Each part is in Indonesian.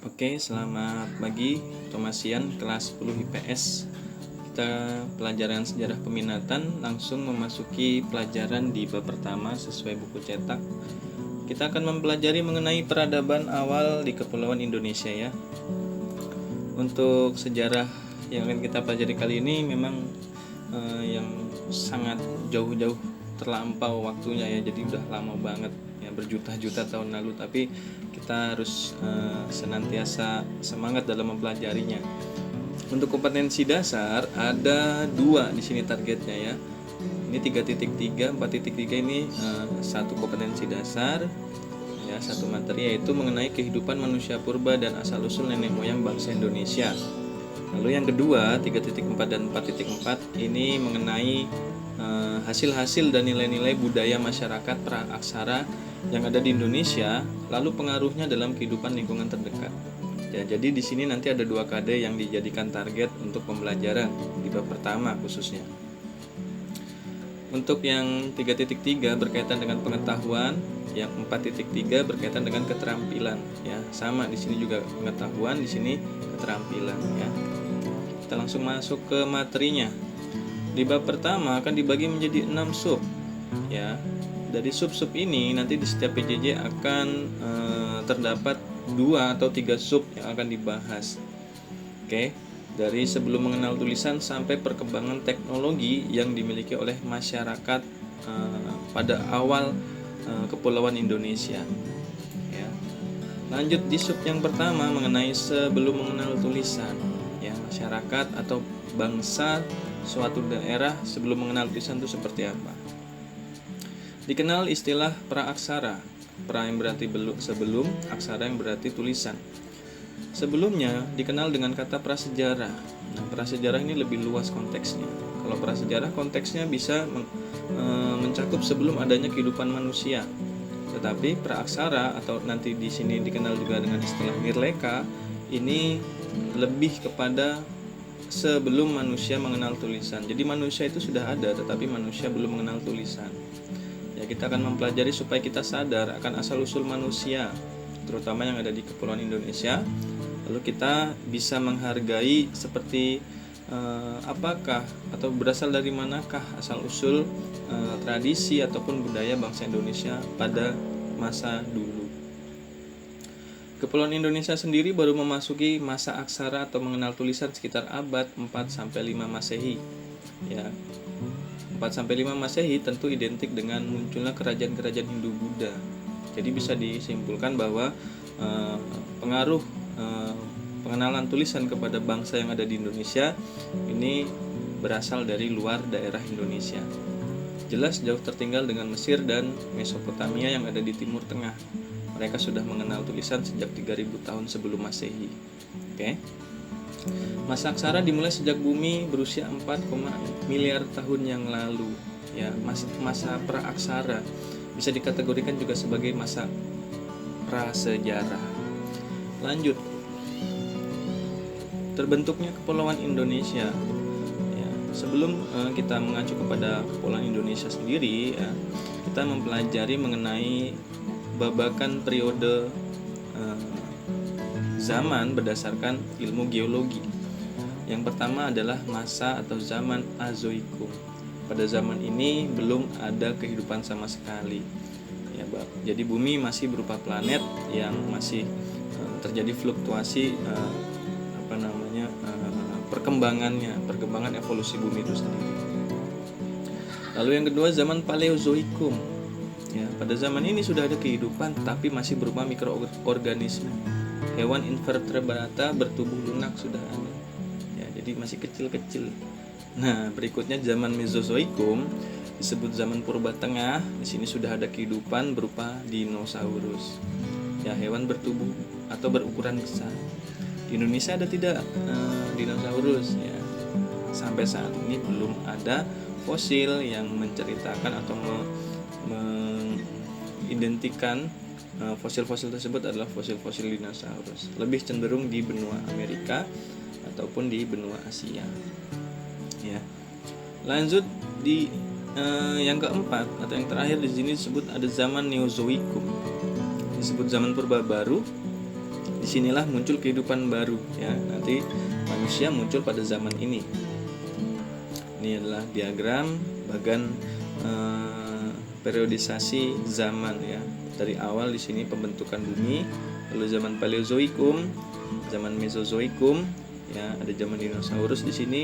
Oke, selamat pagi Tomasian kelas 10 IPS. Kita pelajaran sejarah peminatan langsung memasuki pelajaran di bab pertama sesuai buku cetak. Kita akan mempelajari mengenai peradaban awal di Kepulauan Indonesia ya. Untuk sejarah yang akan kita pelajari kali ini memang yang sangat jauh-jauh terlampau waktunya ya, jadi udah lama banget ya, berjuta-juta tahun lalu, tapi kita harus senantiasa semangat dalam mempelajarinya. Untuk kompetensi dasar ada 2 di sini targetnya ya. Ini 3.3, 4.3 ini satu kompetensi dasar ya, satu materi, yaitu mengenai kehidupan manusia purba dan asal-usul nenek moyang bangsa Indonesia. Lalu yang kedua 3.4 dan 4.4 ini mengenai hasil-hasil dan nilai-nilai budaya masyarakat praaksara yang ada di Indonesia, lalu pengaruhnya dalam kehidupan lingkungan terdekat. Ya, jadi di sini nanti ada 2 KD yang dijadikan target untuk pembelajaran di bab pertama khususnya. Untuk yang 3.3 berkaitan dengan pengetahuan, yang 4.3 berkaitan dengan keterampilan ya. Sama di sini juga pengetahuan, di sini keterampilan ya. Kita langsung masuk ke materinya. Di bab pertama akan dibagi menjadi 6 sub ya. Dari sub-sub ini nanti di setiap PJJ akan terdapat 2 atau 3 sub yang akan dibahas. Oke, dari sebelum mengenal tulisan sampai perkembangan teknologi yang dimiliki oleh masyarakat pada awal Kepulauan Indonesia ya. Lanjut di sub yang pertama mengenai sebelum mengenal tulisan ya, masyarakat atau bangsa suatu daerah sebelum mengenal tulisan itu seperti apa. Dikenal istilah praaksara. Pra yang berarti sebelum, aksara yang berarti tulisan. Sebelumnya dikenal dengan kata prasejarah. Nah, prasejarah ini lebih luas konteksnya. Kalau prasejarah konteksnya bisa mencakup sebelum adanya kehidupan manusia. Tetapi praaksara atau nanti di sini dikenal juga dengan istilah nirleka ini lebih kepada sebelum manusia mengenal tulisan. Jadi manusia itu sudah ada, tetapi manusia belum mengenal tulisan. Ya, kita akan mempelajari supaya kita sadar akan asal-usul manusia, terutama yang ada di Kepulauan Indonesia. Lalu kita bisa menghargai seperti apakah atau berasal dari manakah asal-usul tradisi ataupun budaya bangsa Indonesia pada masa dulu. Kepulauan Indonesia sendiri baru memasuki masa aksara atau mengenal tulisan sekitar abad 4-5 Masehi. Ya. 4-5 Masehi tentu identik dengan munculnya kerajaan-kerajaan Hindu-Buddha. Jadi bisa disimpulkan bahwa pengaruh pengenalan tulisan kepada bangsa yang ada di Indonesia ini berasal dari luar daerah Indonesia. Jelas jauh tertinggal dengan Mesir dan Mesopotamia yang ada di Timur Tengah. Mereka sudah mengenal tulisan sejak 3000 tahun sebelum Masehi. Oke. Masa aksara dimulai sejak bumi berusia 4, miliar tahun yang lalu. Ya, masa praaksara bisa dikategorikan juga sebagai masa prasejarah. Lanjut. Terbentuknya Kepulauan Indonesia. Ya, sebelum kita mengacu kepada Kepulauan Indonesia sendiri, ya, kita mempelajari mengenai babakan periode zaman berdasarkan ilmu geologi. Yang pertama adalah masa atau zaman Azoikum. Pada zaman ini belum ada kehidupan sama sekali. Ya, jadi bumi masih berupa planet yang masih terjadi fluktuasi perkembangan evolusi bumi itu sendiri. Lalu yang kedua zaman Paleozoikum. Ya, pada zaman ini sudah ada kehidupan tapi masih berupa mikroorganisme. Hewan invertebrata bertubuh lunak sudah ada. Ya, jadi masih kecil-kecil. Nah, berikutnya zaman Mesozoikum disebut zaman purba tengah. Di sini sudah ada kehidupan berupa dinosaurus. Ya, hewan bertubuh atau berukuran besar. Di Indonesia ada tidak dinosaurus ya. Sampai saat ini belum ada fosil yang menceritakan atau mengidentikan fosil-fosil tersebut adalah fosil-fosil dinosaurus. Lebih cenderung di benua Amerika ataupun di benua Asia. Ya. Lanjut di yang keempat atau yang terakhir di sini disebut ada zaman Neozoikum. Disebut zaman purba baru. Di disinilah muncul kehidupan baru ya. Nanti manusia muncul pada zaman ini. Ini adalah diagram bagan periodisasi zaman ya. Dari awal di sini pembentukan bumi, lalu zaman Paleozoikum, zaman Mesozoikum ya, ada zaman dinosaurus di sini.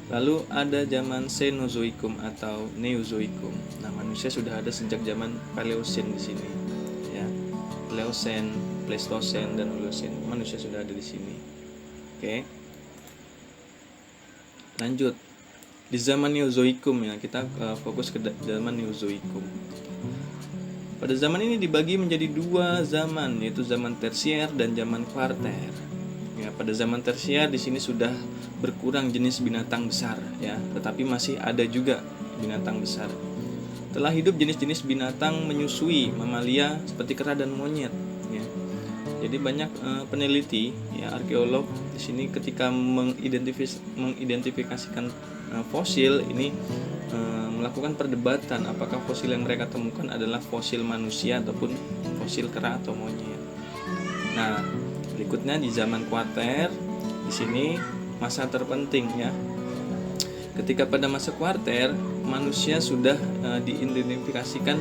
Lalu ada zaman Cenozoikum atau Neozoikum. Nah, manusia sudah ada sejak zaman Paleosen di sini ya. Paleosen, Pleistosen dan Holocene. Manusia sudah ada di sini. Oke. Lanjut. Di zaman Neozoikum ya, kita fokus ke zaman Neozoikum. Pada zaman ini dibagi menjadi dua zaman, yaitu zaman tersier dan zaman kuarter. Ya, pada zaman tersier di sini sudah berkurang jenis binatang besar ya, tetapi masih ada juga binatang besar. Telah hidup jenis-jenis binatang menyusui mamalia seperti kera dan monyet ya. Jadi banyak peneliti ya, arkeolog di sini ketika mengidentifikasikan fosil ini melakukan perdebatan apakah fosil yang mereka temukan adalah fosil manusia ataupun fosil kera atau monyet. Nah, berikutnya di zaman kuarter di sini masa terpenting ya. Ketika pada masa kuarter manusia sudah diidentifikasikan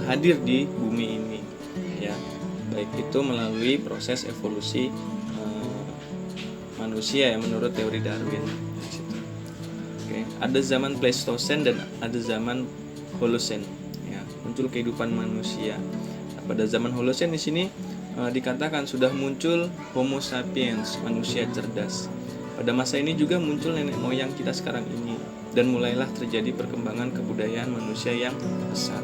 hadir di bumi ini ya. Baik itu melalui proses evolusi manusia ya menurut teori Darwin. Oke, ada zaman Pleistosen dan ada zaman Holocene ya, muncul kehidupan manusia. Nah, pada zaman Holocene di sini dikatakan sudah muncul Homo sapiens, manusia cerdas. Pada masa ini juga muncul nenek moyang kita sekarang ini dan mulailah terjadi perkembangan kebudayaan manusia yang pesat.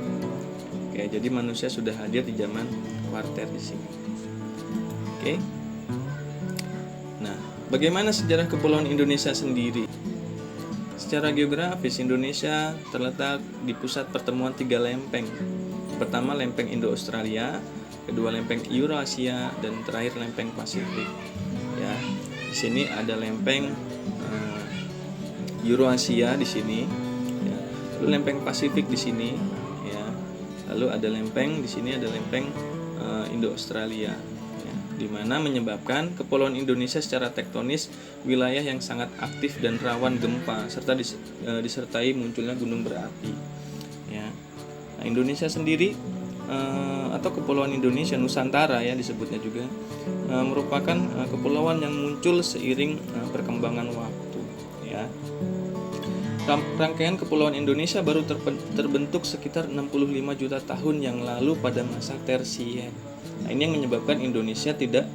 Oke, jadi manusia sudah hadir di zaman kuarter di sini. Oke. Nah, bagaimana sejarah Kepulauan Indonesia sendiri? Secara geografis Indonesia terletak di pusat pertemuan 3 lempeng. Pertama lempeng Indo-Australia, kedua lempeng Eurasia, dan terakhir lempeng Pasifik. Ya, di sini ada lempeng Eurasia di sini, ya. Lalu lempeng Pasifik di sini, ya. Lalu ada lempeng di sini ada lempeng Indo-Australia, ya. Di mana menyebabkan Kepulauan Indonesia secara tektonis wilayah yang sangat aktif dan rawan gempa serta disertai munculnya gunung berapi. Ya. Nah, Indonesia sendiri atau Kepulauan Indonesia Nusantara ya disebutnya juga merupakan kepulauan yang muncul seiring perkembangan waktu ya. Rangkaian Kepulauan Indonesia baru terbentuk sekitar 65 juta tahun yang lalu pada masa tersier. Nah, ini yang menyebabkan Indonesia tidak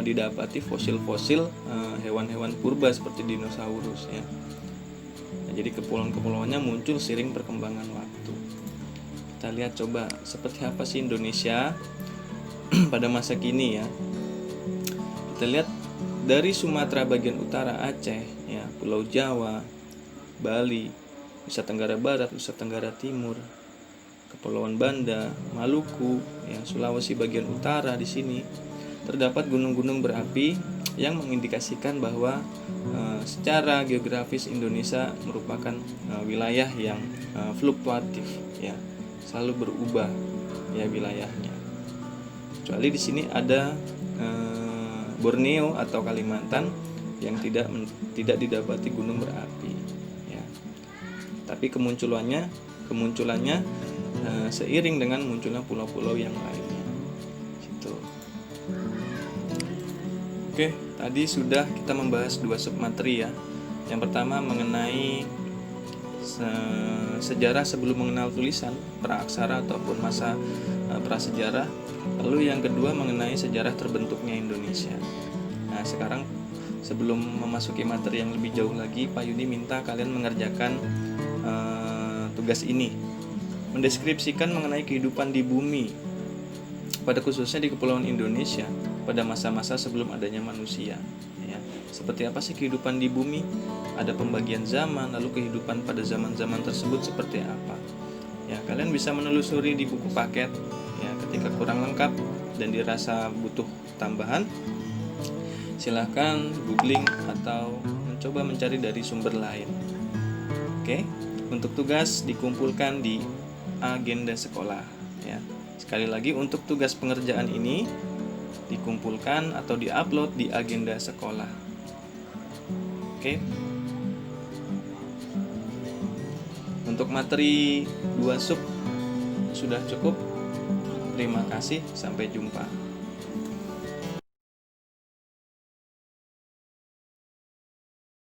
didapati fosil-fosil hewan-hewan purba seperti dinosaurus ya. Nah, jadi kepulauan-kepulauannya muncul seiring perkembangan waktu. Kita lihat coba seperti apa sih Indonesia pada masa kini ya. Kita lihat dari Sumatera bagian utara, Aceh ya, Pulau Jawa, Bali, Nusa Tenggara Barat, Nusa Tenggara Timur, Kepulauan Banda, Maluku, ya, Sulawesi bagian utara di sini terdapat gunung-gunung berapi yang mengindikasikan bahwa secara geografis Indonesia merupakan wilayah yang fluktuatif ya, selalu berubah ya wilayahnya. Kecuali di sini ada Borneo atau Kalimantan yang tidak didapati gunung berapi ya. Tapi kemunculannya seiring dengan munculnya pulau-pulau yang lainnya. Gitu. Oke, tadi sudah kita membahas 2 submateri ya. Yang pertama mengenai sejarah sebelum mengenal tulisan, praaksara ataupun masa prasejarah. Lalu yang kedua mengenai sejarah terbentuknya Indonesia. Nah, sekarang sebelum memasuki materi yang lebih jauh lagi, Pak Yudi minta kalian mengerjakan tugas ini, mendeskripsikan mengenai kehidupan di bumi, pada khususnya di Kepulauan Indonesia pada masa-masa sebelum adanya manusia. Ya, seperti apa sih kehidupan di bumi? Ada pembagian zaman, lalu kehidupan pada zaman-zaman tersebut seperti apa? Ya, kalian bisa menelusuri di buku paket. Ya, ketika kurang lengkap dan dirasa butuh tambahan, silahkan googling atau mencoba mencari dari sumber lain. Oke, untuk tugas dikumpulkan di agenda sekolah. Ya, sekali lagi untuk tugas pengerjaan ini dikumpulkan atau diupload di agenda sekolah. Oke. Untuk materi 2 sub sudah cukup. Terima kasih, sampai jumpa.